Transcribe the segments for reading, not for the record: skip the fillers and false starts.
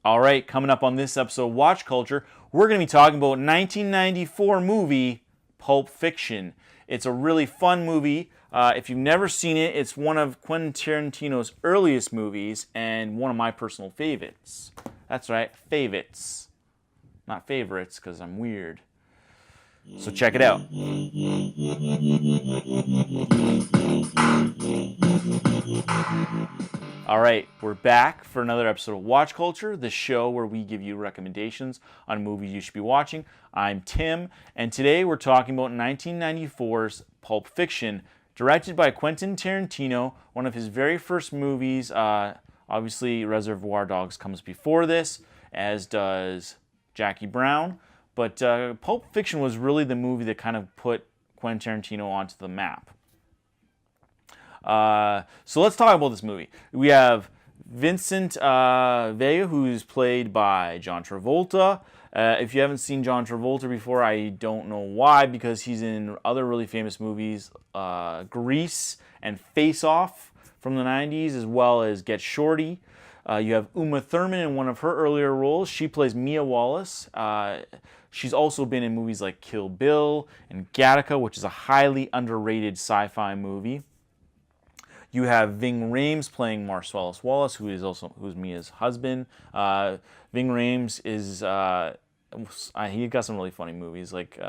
All right, coming up on this episode of Watch Culture, we're going to be talking about 1994 movie Pulp Fiction. It's a really fun movie. If you've never seen it, it's one of Quentin Tarantino's earliest movies and one of my personal favorites. That's right, favorites. Not favorites, because I'm weird. So check it out. All right, we're back for another episode of Watch Culture, the show where we give you recommendations on movies you should be watching. I'm Tim, and today we're talking about 1994's Pulp Fiction, directed by Quentin Tarantino, one of his very first movies. Obviously, Reservoir Dogs comes before this, as does Jackie Brown. But Pulp Fiction was really the movie that kind of put Quentin Tarantino onto the map. So let's talk about this movie. We have Vincent Vega, who's played by John Travolta. If you haven't seen John Travolta before, I don't know why, because he's in other really famous movies, Grease and Face Off from the 90s, as well as Get Shorty. You have Uma Thurman in one of her earlier roles. She plays Mia Wallace. She's also been in movies like Kill Bill and Gattaca, which is a highly underrated sci-fi movie. You have Ving Rhames playing Marcellus Wallace, who's Mia's husband. Ving Rhames is he got some really funny movies. Like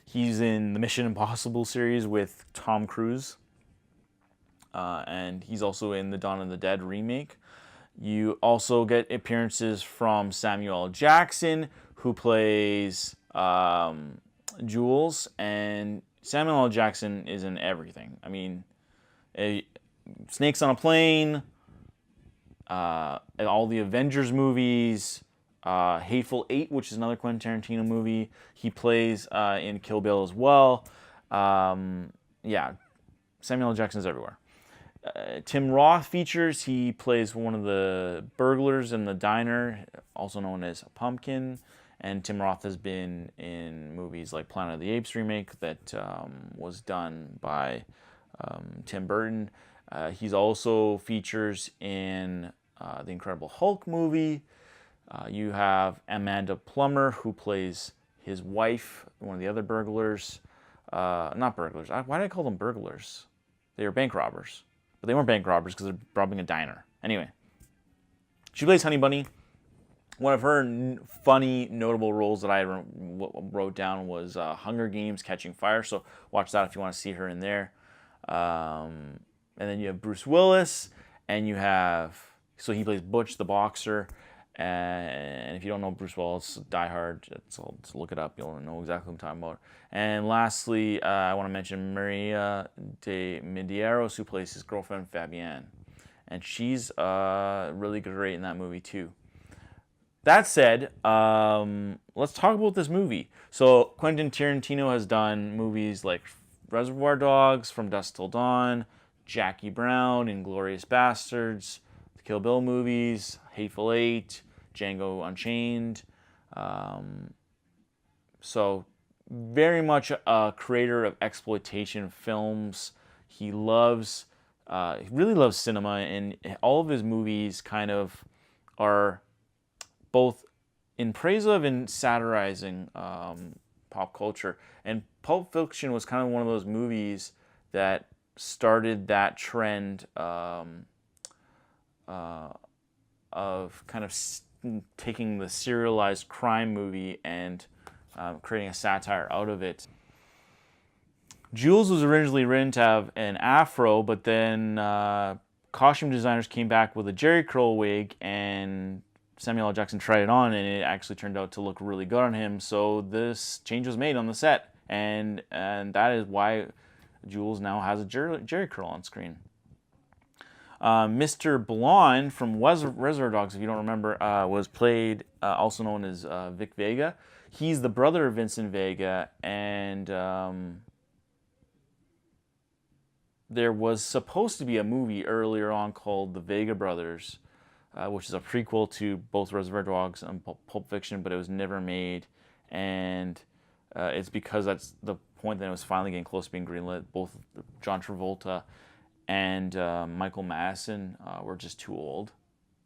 he's in the Mission Impossible series with Tom Cruise, and he's also in the Dawn of the Dead remake. You also get appearances from Samuel L. Jackson, who plays Jules, and Samuel L. Jackson is in everything. I mean, Snakes on a Plane, all the Avengers movies, Hateful Eight, which is another Quentin Tarantino movie. He plays in Kill Bill as well. Yeah, Samuel L. Jackson's everywhere. Tim Roth features. He plays one of the burglars in the diner, also known as Pumpkin. And Tim Roth has been in movies like Planet of the Apes remake that was done by Tim Burton. He's also features in the Incredible Hulk movie. You have Amanda Plummer, who plays his wife, one of the other burglars. Not burglars. Why did I call them burglars? They were bank robbers. But they weren't bank robbers because they're robbing a diner. Anyway, she plays Honey Bunny. One of her funny, notable roles that I wrote down was Hunger Games: Catching Fire. So watch that if you want to see her in there. And then you have Bruce Willis, and you have, so he plays Butch the boxer. And if you don't know Bruce Willis, Die Hard, so look it up. You'll know exactly what I'm talking about. And lastly, I want to mention Maria de Medeiros, who plays his girlfriend Fabienne. And she's really great in that movie too. That said, let's talk about this movie. So Quentin Tarantino has done movies like Reservoir Dogs, From Dusk Till Dawn, Jackie Brown, Inglourious Bastards, the Kill Bill movies, Hateful Eight, Django Unchained. So very much a creator of exploitation films. He really loves cinema, and all of his movies kind of are both in praise of and satirizing pop culture. And Pulp Fiction was kind of one of those movies that started that trend of kind of taking the serialized crime movie and creating a satire out of it. Jules was originally written to have an afro, but then costume designers came back with a Jerry curl wig, and Samuel L. Jackson tried it on, and it actually turned out to look really good on him. So this change was made on the set, and that is why Jules now has a Jerry curl on screen. Mr. Blonde from Reservoir Dogs, if you don't remember, was played, also known as Vic Vega. He's the brother of Vincent Vega, and there was supposed to be a movie earlier on called The Vega Brothers, which is a prequel to both Reservoir Dogs and Pulp Fiction, but it was never made. And it's because that's the point that it was finally getting close to being greenlit. Both John Travolta and Michael Madsen were just too old.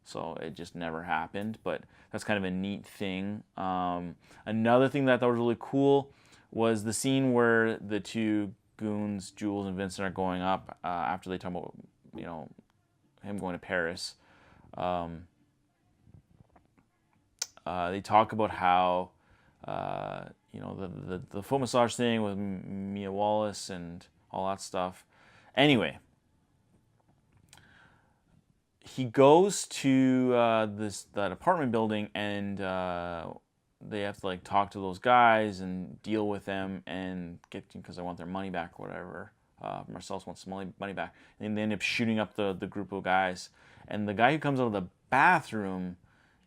So it just never happened, but that's kind of a neat thing. Another thing that I thought was really cool was the scene where the two goons, Jules and Vincent, are going up after they talk about, you know, him going to Paris. They talk about how, you know, the foot massage thing with Mia Wallace and all that stuff. Anyway, he goes to that apartment building, and they have to like talk to those guys and deal with them and get, because they want their money back or whatever. Marcellus wants some money back, and they end up shooting up the group of guys. And the guy who comes out of the bathroom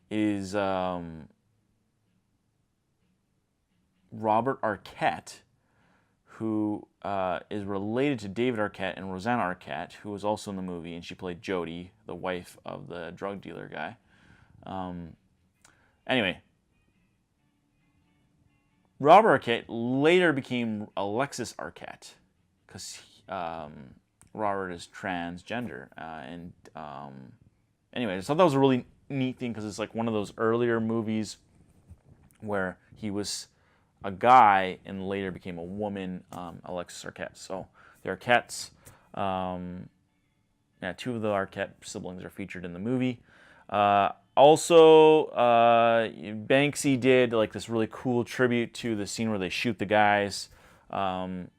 is Robert Arquette, who is related to David Arquette and Rosanna Arquette, who was also in the movie, and she played Jody, the wife of the drug dealer guy. Anyway, Robert Arquette later became Alexis Arquette, because Robert is transgender. Anyway, I just thought that was a really neat thing, because it's like one of those earlier movies where he was a guy and later became a woman, Alexis Arquette. So the Arquettes, yeah, two of the Arquette siblings are featured in the movie. Also, Banksy did like this really cool tribute to the scene where they shoot the guys, and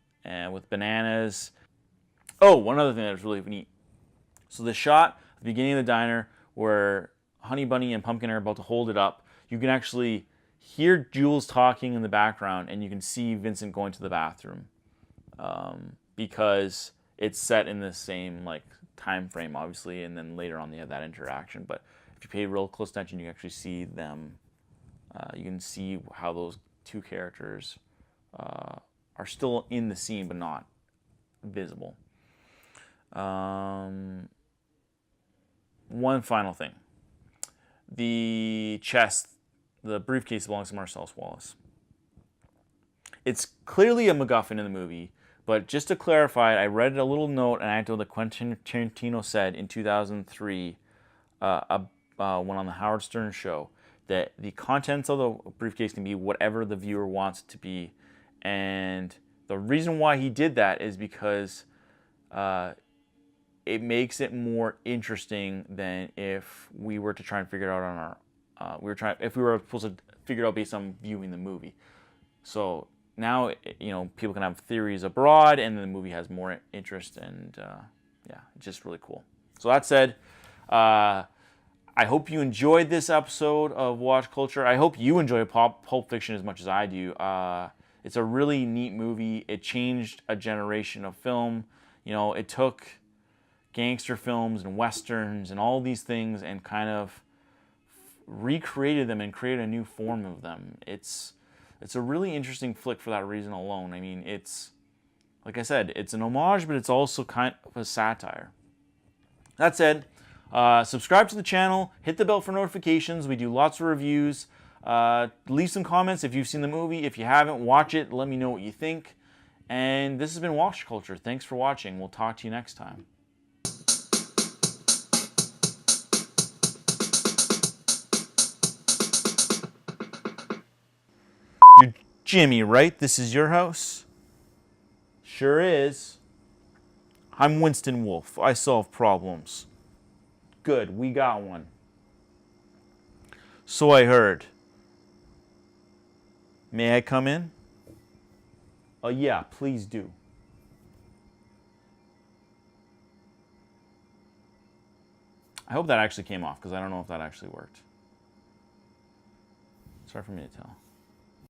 with bananas. Oh, one other thing that was really neat. So the shot at the beginning of the diner where Honey Bunny and Pumpkin are about to hold it up, you can actually hear Jules talking in the background, and you can see Vincent going to the bathroom, because it's set in the same like time frame, obviously, and then later on they have that interaction. But if you pay real close attention, you can actually see them. You can see how those two characters are still in the scene, but not visible. One final thing: the chest. The briefcase belongs to Marcellus Wallace. It's clearly a MacGuffin in the movie, but just to clarify, I read a little note, and I know that Quentin Tarantino said in 2003, when on the Howard Stern show, that the contents of the briefcase can be whatever the viewer wants it to be. And the reason why he did that is because it makes it more interesting than if we were to try and figure it out on our if we were supposed to figure it out based on viewing the movie. So now, you know, people can have theories abroad, and the movie has more interest, and yeah, it's just really cool. So that said, I hope you enjoyed this episode of Watch Culture. I hope you enjoy Pulp Fiction as much as I do. It's a really neat movie. It changed a generation of film. You know, it took gangster films and westerns and all these things and kind of recreated them and created a new form of them. It's a really interesting flick for that reason alone. I mean, it's, like I said, it's an homage, but it's also kind of a satire. That said, subscribe to the channel, hit the bell for notifications. We do lots of reviews. Leave some comments if you've seen the movie. If you haven't, watch it. Let me know what you think. And this has been Watch Culture. Thanks for watching. We'll talk to you next time. You're Jimmy, right? This is your house? Sure is. I'm Winston Wolfe. I solve problems. Good, we got one. So I heard. May I come in? Yeah, please do. I hope that actually came off, because I don't know if that actually worked. It's hard for me to tell.